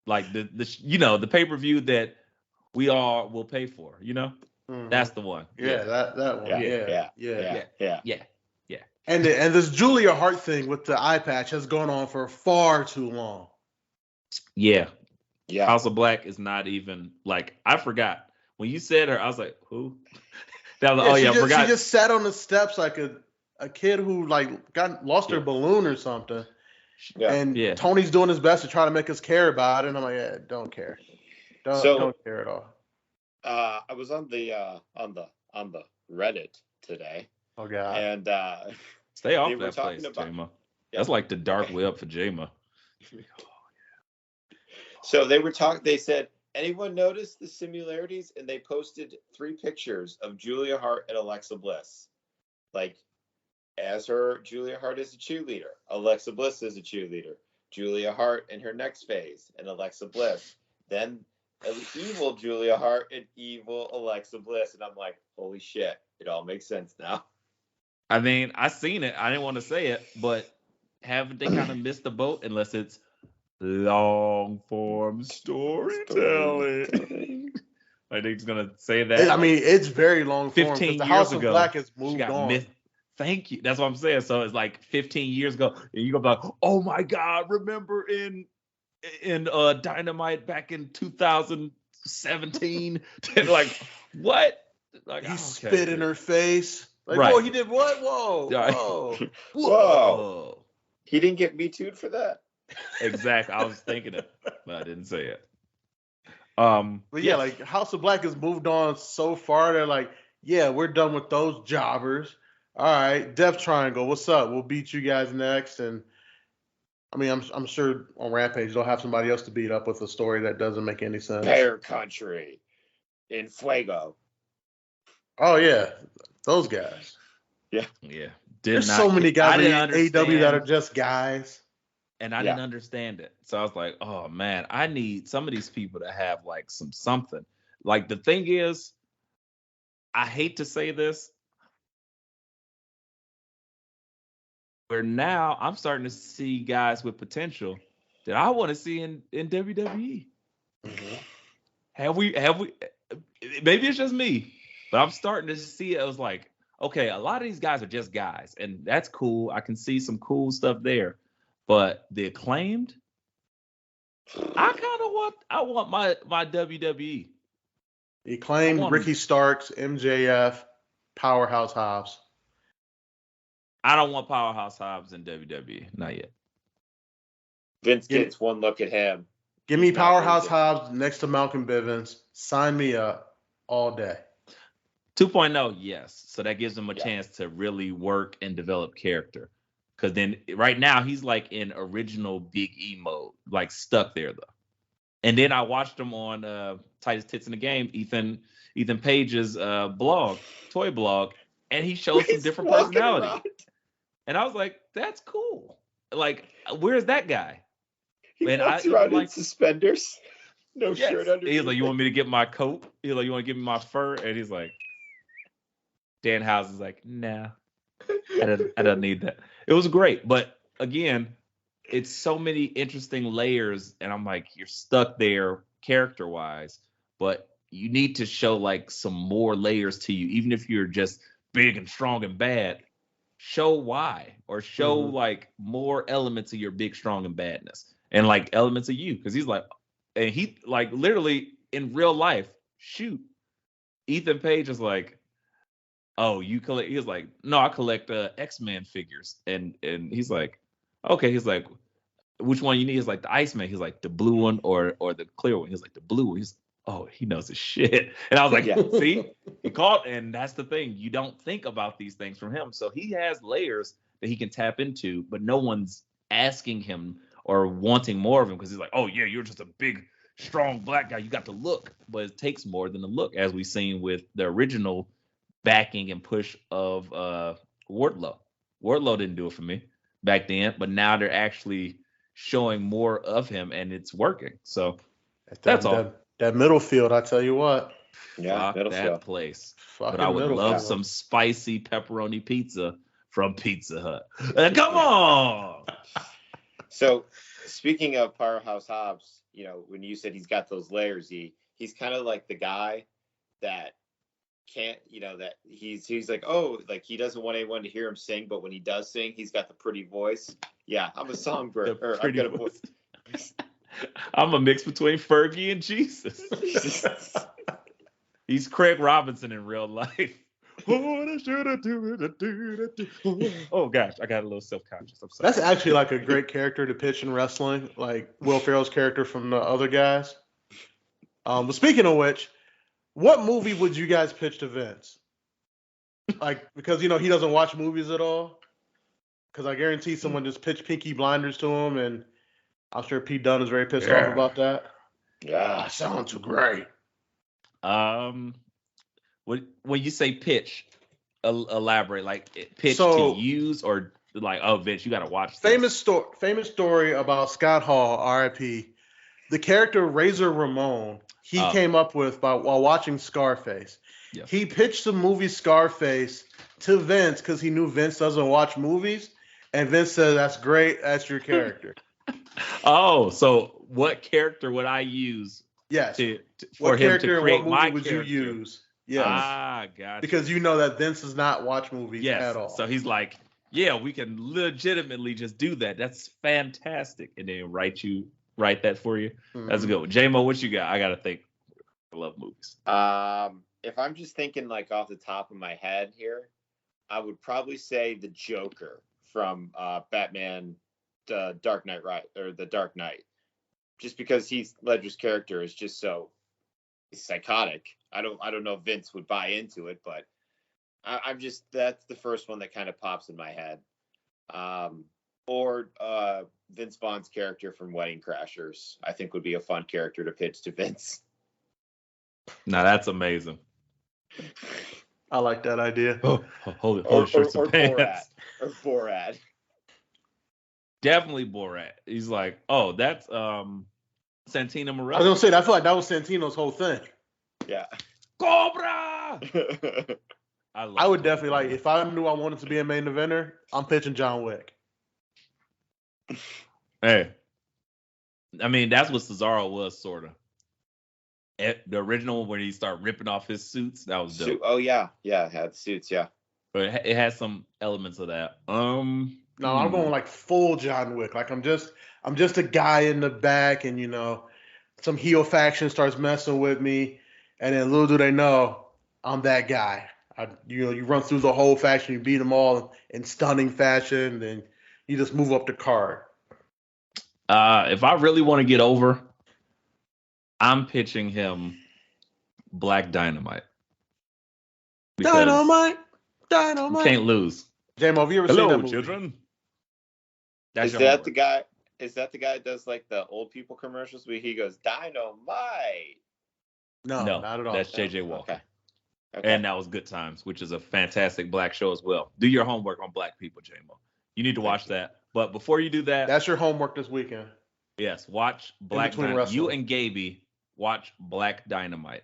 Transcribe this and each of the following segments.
like the pay-per-view that we all will pay for. That's the one. Yeah, that one. Yeah. And this Julia Hart thing with the eye patch has gone on for far too long. Yeah. House of Black is not even like, I forgot when you said her. I was like, who? That was I forgot. She just sat on the steps like a kid who like lost her balloon or something. Yeah. And Tony's doing his best to try to make us care about it, and I'm like, don't care. Don't care at all. I was on the Reddit today. Oh God! And stay off that place, Jama. That's like the dark web for Jama. So they were talking. They said, anyone notice the similarities? And they posted 3 pictures of Julia Hart and Alexa Bliss, like as her. Julia Hart is a cheerleader. Alexa Bliss is a cheerleader. Julia Hart in her next phase, and Alexa Bliss. Then evil Julia Hart and evil Alexa Bliss, and I'm like, holy shit! It all makes sense now. I mean, I seen it. I didn't want to say it, but haven't they kind of missed the boat? Unless it's long form storytelling. Like they're just gonna say that. I mean, it's very long form. 15 years the House ago, of Black has moved on. Thank you. That's what I'm saying. So it's like 15 years ago, and you go back. Oh my God! Remember in Dynamite back in 2017? Like what? Like he spit in her face. Like, right. Whoa, he did what? Whoa. Whoa. He didn't get Me Too'd for that. Exactly. I was thinking it, but I didn't say it. But yeah, like House of Black has moved on so far. They're like, yeah, we're done with those jobbers. All right, Death Triangle, what's up? We'll beat you guys next. And I mean, I'm sure on Rampage they'll have somebody else to beat up with a story that doesn't make any sense. Bear Country in Fuego. Oh yeah, those guys. Yeah. There's so many guys in AEW that are just guys. And I didn't understand it. So I was like, oh man, I need some of these people to have like something. Like the thing is, I hate to say this, where now I'm starting to see guys with potential that I want to see in WWE. Mm-hmm. Have we? Maybe it's just me, but I'm starting to see it. I was like, okay, a lot of these guys are just guys, and that's cool. I can see some cool stuff there, but the Acclaimed, I want my WWE. The Acclaimed, Ricky Starks, MJF, Powerhouse Hobbs. I don't want Powerhouse Hobbs in WWE. Not yet. Vince gets one look at him. Give me Powerhouse Hobbs next to Malcolm Bivens. Sign me up all day. 2.0, yes. So that gives him a chance to really work and develop character. Because then right now he's like in original Big E mode, like stuck there though. And then I watched him on Tightest Tits in the Game, Ethan Page's blog, toy blog, and he shows some different personality. Around. And I was like, that's cool. Like, where's that guy? He walks around in suspenders, no shirt underneath. He's like, you want me to get my coat? He's like, you want to give me my fur? And he's like, Danhausen is like, nah, I don't need that. It was great, but again, it's so many interesting layers, and I'm like, you're stuck there character-wise, but you need to show like some more layers to you, even if you're just big and strong and bad. Show why, or show like more elements of your big, strong, and badness, and like elements of you, because he's like, and he like literally in real life, shoot, Ethan Page is like, oh, you collect? He's like, no, I collect X-Men figures, and he's like, okay, he's like, which one you need? Is like the Iceman. He's like the blue one or the clear one. He's like the blue one. He's he knows his shit. And I was like, see, he called, and that's the thing. You don't think about these things from him. So he has layers that he can tap into, but no one's asking him or wanting more of him because he's like, oh yeah, you're just a big, strong black guy. You got the look, but it takes more than the look, as we've seen with the original backing and push of Wardlow. Wardlow didn't do it for me back then, but now they're actually showing more of him, and it's working. So that's all. That middle field, I tell you what. Yeah, fuck that place. But I would love some spicy pepperoni pizza from Pizza Hut. Come on. So Speaking of Powerhouse Hobbs, when you said he's got those layers, he's kind of like the guy that can't, that he's like, oh, like he doesn't want anyone to hear him sing, but when he does sing, he's got the pretty voice. Yeah, I'm a songbird. Or I've got a voice. I'm a mix between Fergie and Jesus. He's Craig Robinson in real life. Oh gosh, I got a little self-conscious. I'm sorry. That's actually like a great character to pitch in wrestling, like Will Ferrell's character from the other guys. But speaking of which, what movie would you guys pitch to Vince? Like, because he doesn't watch movies at all. Because I guarantee someone just pitched Peaky Blinders to him, and I'm sure Pete Dunne is very pissed off about that. Yeah, sounds great. When you say pitch, elaborate, like pitch to use, or like, oh, Vince, you got to watch this. Famous story about Scott Hall, R.I.P. The character Razor Ramon, he came up with while watching Scarface. Yes. He pitched the movie Scarface to Vince because he knew Vince doesn't watch movies, and Vince said, "That's great, that's your character." Oh, so what character would I use? Yes. For him to create my would character? You use? Yes. Gotcha. Because you know that Vince does not watch movies at all. So he's like, yeah, we can legitimately just do that. That's fantastic. And then write that for you. Mm-hmm. That's a good one. J-Mo, what you got? I got to think. I love movies. If I'm just thinking like off the top of my head here, I would probably say the Joker from Batman, the Dark Knight, the Dark Knight. Just because Heath Ledger's character is just so psychotic. I don't know if Vince would buy into it, but that's the first one that kind of pops in my head. Or Vince Vaughn's character from Wedding Crashers, I think would be a fun character to pitch to Vince. Now that's amazing. I like that idea. Hold shirts and pants. Borat. Definitely Borat. He's like, oh, that's Santino Marella. I was gonna say, I feel like that was Santino's whole thing. Yeah. Cobra. I would definitely like, if I knew I wanted to be a main eventer, I'm pitching John Wick. Hey, I mean that's what Cesaro was, sort of. The original when he started ripping off his suits, that was dope. Oh yeah, it had suits, yeah. But it has some elements of that. No, I'm going like full John Wick. Like I'm just a guy in the back, and some heel faction starts messing with me, and then little do they know I'm that guy. You run through the whole faction, you beat them all in stunning fashion, then you just move up the card. If I really want to get over, I'm pitching him Black Dynamite. Dynamite. You can't lose. J-Mo, have you ever seen that movie? Children? Is that the guy that does like the old people commercials where he goes, Dynamite? No, not at all. That's JJ Walker. Okay. And that was Good Times, which is a fantastic black show as well. Do your homework on black people, J-Mo. You need to watch that. But before you do that, that's your homework this weekend. Yes, watch Black Dynamite. You and Gaby watch Black Dynamite.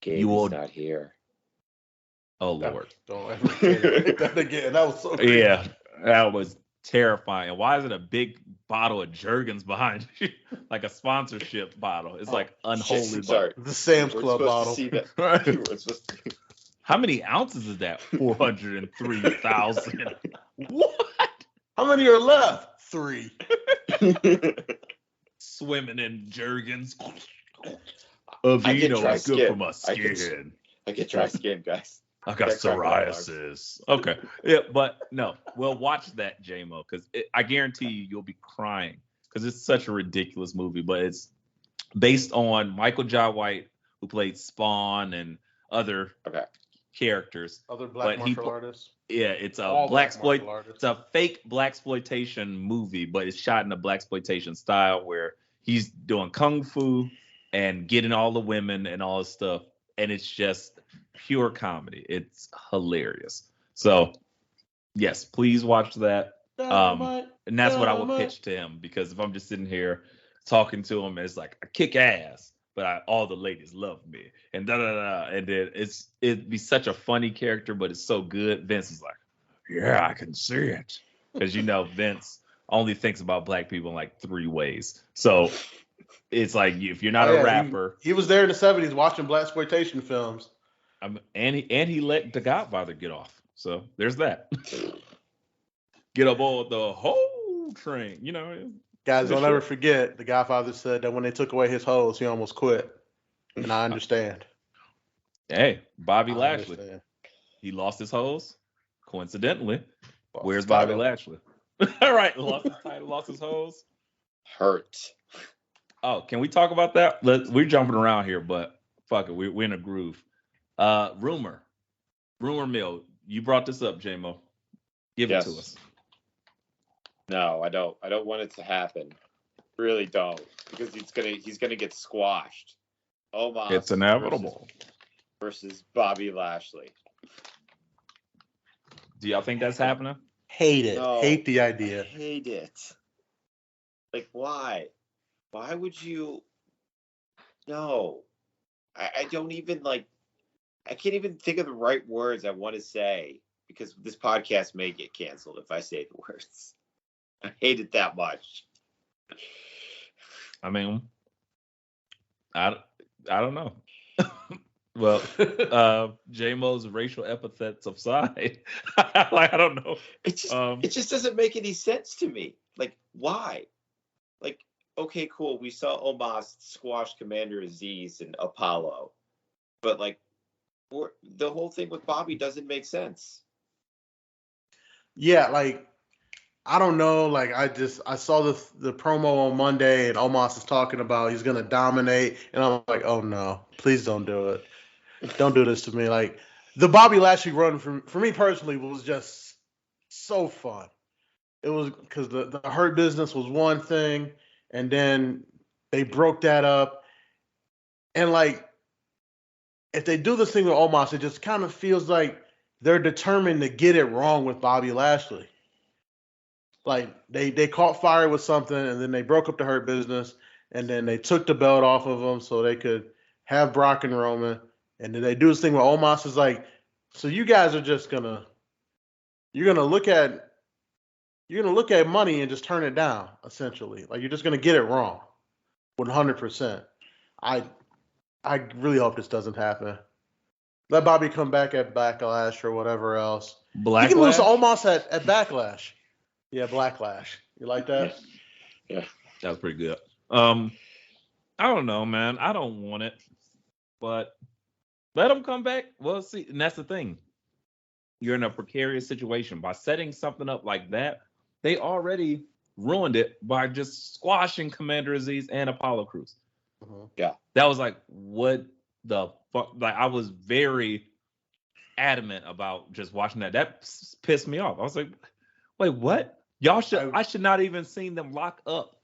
Gaby's not here. Oh Lord! Don't ever make that again. That was so crazy. Yeah, that was terrifying. Why is it a big bottle of Jergens behind you, like a sponsorship bottle? It's like unholy. Sorry, the Sam's Club bottle. How many ounces is that? 403,000. What? How many are left? 3. Swimming in Jergens. Aveeno is good for my skin. I get dry skin, guys. I got psoriasis. Okay. Yeah, but no. Well, watch that, J-Mo, because I guarantee you'll be crying because it's such a ridiculous movie. But it's based on Michael Jai White, who played Spawn and other characters. Other black martial artists. Yeah, it's a it's a fake blaxploitation movie, but it's shot in a blaxploitation style where he's doing kung fu and getting all the women and all this stuff, and it's just pure comedy. It's hilarious. So, yes, please watch that. And that's what I would pitch to him, because if I'm just sitting here talking to him, it's like I kick ass, but all the ladies love me, and and then it'd be such a funny character, but it's so good. Vince is like, yeah, I can see it, because Vince only thinks about black people in like 3 ways. So it's like if you're not a rapper, he was there in the 70s watching blaxploitation films. And he let The Godfather get off. So there's that. Get aboard the whole train, you know. Guys, don't ever forget, The Godfather said that when they took away his hoes, he almost quit. And I understand. Hey, Bobby Lashley. Understand. He lost his hoes. Coincidentally, where's Bobby Lashley? All right, lost his title, lost his hoes. Hurt. Oh, can we talk about that? We're jumping around here, but fuck it, we're in a groove. Rumor mill. You brought this up, J-Mo. Give it to us. No, I don't. I don't want it to happen. Really don't, because he's gonna get squashed. Omos. It's inevitable. Versus Bobby Lashley. Do y'all think that's happening? Hate it. No, hate the idea. I hate it. Like, why? Why would you? No, I don't even like. I can't even think of the right words I want to say because this podcast may get canceled if I say the words. I hate it that much. I mean, I don't know. Well, J-Mo's racial epithets aside, like I don't know. It just doesn't make any sense to me. Like, why? Like, okay, cool. We saw Omos squash Commander Aziz and Apollo, but like, the whole thing with Bobby doesn't make sense. Yeah, like I don't know. Like I saw the promo on Monday, and Omos is talking about he's gonna dominate, and I'm like, oh no, please don't do it. Don't do this to me. Like the Bobby Lashley run for me personally was just so fun. It was because the Hurt Business was one thing, and then they broke that up, and like if they do this thing with Omos, it just kind of feels like they're determined to get it wrong with Bobby Lashley. Like they caught fire with something, and then they broke up the Hurt Business, and then they took the belt off of him so they could have Brock and Roman. And then they do this thing where Omos is like, so you guys are just you're gonna look at money and just turn it down, essentially. Like you're just gonna get it wrong, 100%. I really hope this doesn't happen. Let Bobby come back at Backlash or whatever else. Backlash? He can lose to Omos at Backlash. Yeah, Backlash. You like that? Yeah. That was pretty good. I don't know, man. I don't want it, but let him come back. Well, see, and that's the thing. You're in a precarious situation. By setting something up like that, they already ruined it by just squashing Commander Aziz and Apollo Crews. Mm-hmm. Yeah. That was like, what the fuck? Like, I was very adamant about just watching that. That pissed me off. I was like, wait, what? I should not even seen them lock up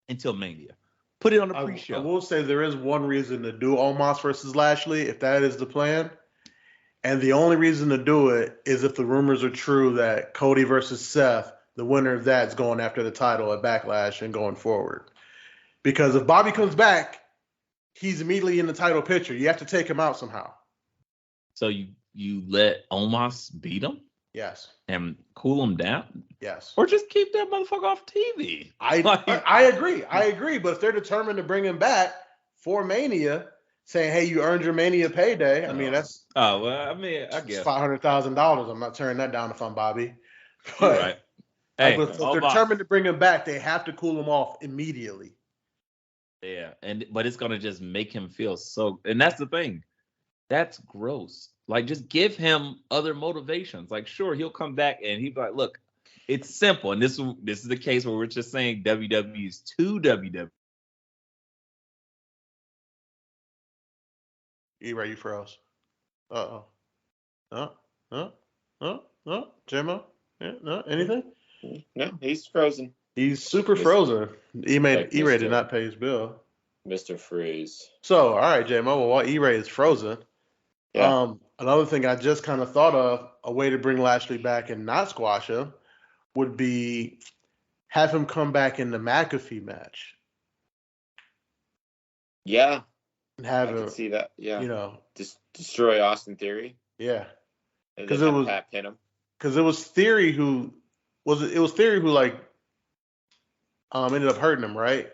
until Mania. Put it on the pre-show. I will say there is one reason to do Omos versus Lashley, if that is the plan. And the only reason to do it is if the rumors are true that Cody versus Seth, the winner of that, is going after the title at Backlash and going forward. Because if Bobby comes back, he's immediately in the title picture. You have to take him out somehow. So you let Omos beat him? Yes. And cool him down? Yes. Or just keep that motherfucker off TV. I agree. But if they're determined to bring him back for Mania, saying, hey, you earned your Mania payday, I mean, that's... Oh, well, I mean, I guess. $500,000. I'm not turning that down if I'm Bobby. But, right. Hey, if they're determined to bring him back, they have to cool him off immediately. Yeah, but it's going to just make him feel so... And that's the thing. That's gross. Like, just give him other motivations. Like, sure, he'll come back and he'll be like, look, it's simple. And this is the case where we're just saying WWE is too WWE. E-Ray, you froze. Uh-oh. No. Gemma? Yeah, no, anything? No, he's frozen. He's super frozen. E-Ray did not pay his bill. Mr. Freeze. So, all right, J-Mo, well, while E-Ray is frozen, yeah. Another thing I just kind of thought of, a way to bring Lashley back and not squash him, would be have him come back in the McAfee match. Yeah. And have I can see that. Yeah. You know. Destroy Austin Theory. Yeah. Because it was Pat pin him. Because it was Theory who like ended up hurting him, right?